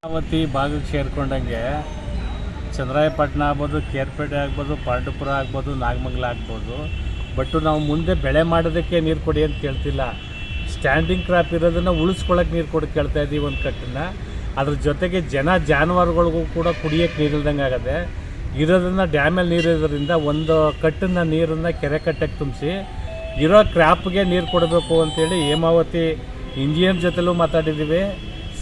ಹೇಮಾವತಿ ಭಾಗಕ್ಕೆ ಸೇರ್ಕೊಂಡಂಗೆ ಚಂದ್ರಾಯಪಟ್ಟಣ ಆಗ್ಬೋದು, ಕೇರ್ಪೇಟೆ ಆಗ್ಬೋದು, ಪಾಂಡುಪುರ ಆಗ್ಬೋದು, ನಾಗಮಂಗಲ ಆಗ್ಬೋದು. ಬಟ್ ನಾವು ಮುಂದೆ ಬೆಳೆ ಮಾಡೋದಕ್ಕೆ ನೀರು ಕೊಡಿ ಅಂತ ಕೇಳ್ತಿಲ್ಲ. ಸ್ಟ್ಯಾಂಡಿಂಗ್ ಕ್ರಾಪ್ ಇರೋದನ್ನು ಉಳಿಸ್ಕೊಳ್ಳೋಕೆ ನೀರು ಕೊಡಿ ಕೇಳ್ತಾ ಇದ್ದೀವಿ ಒಂದು ಕಟ್ಟನ್ನು. ಅದ್ರ ಜೊತೆಗೆ ಜಾನುವಾರುಗಳಿಗೂ ಕೂಡ ಕುಡಿಯೋಕ್ಕೆ ನೀರಿಲ್ದಂಗೆ ಆಗದೆ. ಇರೋದನ್ನು ಡ್ಯಾಮಲ್ಲಿ ನೀರಿರೋದ್ರಿಂದ ಒಂದು ಕಟ್ಟನ್ನು ನೀರನ್ನು ಕೆರೆ ಕಟ್ಟಕ್ಕೆ ತುಂಬಿಸಿ ಇರೋ ಕ್ರಾಪ್ಗೆ ನೀರು ಕೊಡಬೇಕು ಅಂತೇಳಿ ಹೇಮಾವತಿ ಇಂಜಿನಿಯರ್ ಜೊತೆಲೂ ಮಾತಾಡಿದ್ದೀವಿ.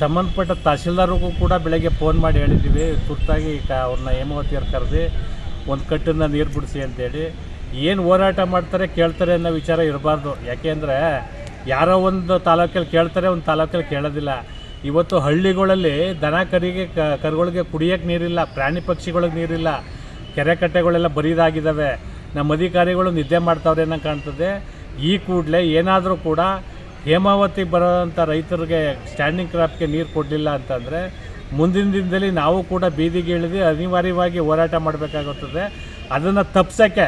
ಸಂಬಂಧಪಟ್ಟ ತಹಶೀಲ್ದಾರ್ಗೂ ಕೂಡ ಬೆಳಗ್ಗೆ ಫೋನ್ ಮಾಡಿ ಹೇಳಿದ್ದೀವಿ. ತುರ್ತಾಗಿ ಅವ್ರನ್ನ ಹೇಮಾವತಿಯವ್ರು ಕರೆದು ಒಂದು ಕಟ್ಟನ್ನು ನೀರು ಬಿಡಿಸಿ ಅಂತೇಳಿ. ಏನು ಹೋರಾಟ ಮಾಡ್ತಾರೆ ಕೇಳ್ತಾರೆ ಅನ್ನೋ ವಿಚಾರ ಇರಬಾರ್ದು. ಯಾಕೆಂದರೆ ಯಾರೋ ಒಂದು ತಾಲೂಕಲ್ಲಿ ಕೇಳ್ತಾರೆ, ಒಂದು ತಾಲೂಕಲ್ಲಿ ಕೇಳೋದಿಲ್ಲ. ಇವತ್ತು ಹಳ್ಳಿಗಳಲ್ಲಿ ದನ ಕರುಗಳಿಗೆ ಕುಡಿಯೋಕ್ಕೆ ನೀರಿಲ್ಲ, ಪ್ರಾಣಿ ಪಕ್ಷಿಗಳಿಗೆ ನೀರಿಲ್ಲ, ಕೆರೆ ಕಟ್ಟೆಗಳೆಲ್ಲ ಬರಿದಾಗಿದ್ದಾವೆ. ನಮ್ಮ ಅಧಿಕಾರಿಗಳು ನಿದ್ದೆ ಮಾಡ್ತಾವ್ರೆ ಅನ್ನೋ ಕಾಣ್ತದೆ. ಈ ಕೂಡಲೇ ಏನಾದರೂ ಕೂಡ ಹೇಮಾವತಿ ಬರೋಂಥ ರೈತರಿಗೆ ಸ್ಟ್ಯಾಂಡಿಂಗ್ ಕ್ರಾಪ್ಗೆ ನೀರು ಕೊಡಲಿಲ್ಲ ಅಂತಂದರೆ ಮುಂದಿನ ದಿನದಲ್ಲಿ ನಾವು ಕೂಡ ಬೀದಿಗೆ ಇಳಿದು ಅನಿವಾರ್ಯವಾಗಿ ಹೋರಾಟ ಮಾಡಬೇಕಾಗುತ್ತದೆ. ಅದನ್ನು ತಪ್ಪಿಸೋಕ್ಕೆ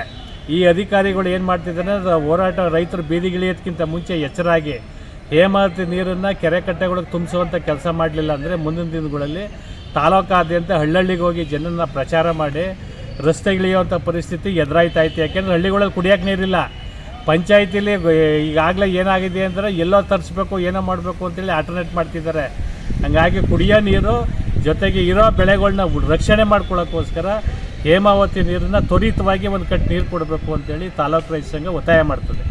ಈ ಅಧಿಕಾರಿಗಳು ಏನು ಮಾಡ್ತಿದ್ದಾರೆ, ಹೋರಾಟ ರೈತರು ಬೀದಿಗೆ ಇಳಿಯೋದಕ್ಕಿಂತ ಮುಂಚೆ ಎಚ್ಚರಾಗಿ ಹೇಮಾವತಿ ನೀರನ್ನು ಕೆರೆ ಕಟ್ಟೆಗಳಿಗೆ ತುಂಬಿಸುವಂಥ ಕೆಲಸ ಮಾಡಲಿಲ್ಲ ಅಂದರೆ ಮುಂದಿನ ದಿನಗಳಲ್ಲಿ ತಾಲೂಕಾದ್ಯಂತ ಹಳ್ಳಿಗೆ ಹೋಗಿ ಜನನ ಪ್ರಚಾರ ಮಾಡಿ ರಸ್ತೆಗಿಳಿಯುವಂಥ ಪರಿಸ್ಥಿತಿ ಎದುರಾಯ್ತಾಯಿತ್ತು. ಯಾಕೆಂದರೆ ಹಳ್ಳಿಗಳಲ್ಲಿ ಕುಡಿಯೋಕ್ಕೆ ನೀರಿಲ್ಲ. ಪಂಚಾಯತಿಲಿ ಈಗಾಗಲೇ ಏನಾಗಿದೆ ಅಂದರೆ ಎಲ್ಲೋ ತರಿಸ್ಬೇಕು, ಏನೋ ಮಾಡಬೇಕು ಅಂತೇಳಿ ಆಲ್ಟರ್ನೇಟ್ ಮಾಡ್ತಿದ್ದಾರೆ. ಹಾಗಾಗಿ ಕುಡಿಯೋ ನೀರು ಜೊತೆಗೆ ಇರೋ ಬೆಳೆಗಳನ್ನ ರಕ್ಷಣೆ ಮಾಡ್ಕೊಳ್ಳೋಕ್ಕೋಸ್ಕರ ಹೇಮಾವತಿ ನೀರನ್ನು ತ್ವರಿತವಾಗಿ ಒಂದು ಕಟ್ಟು ನೀರು ಕೊಡಬೇಕು ಅಂತೇಳಿ ತಾಲೂಕು ರೈತ ಸಂಘ ಒತ್ತಾಯ ಮಾಡ್ತದೆ.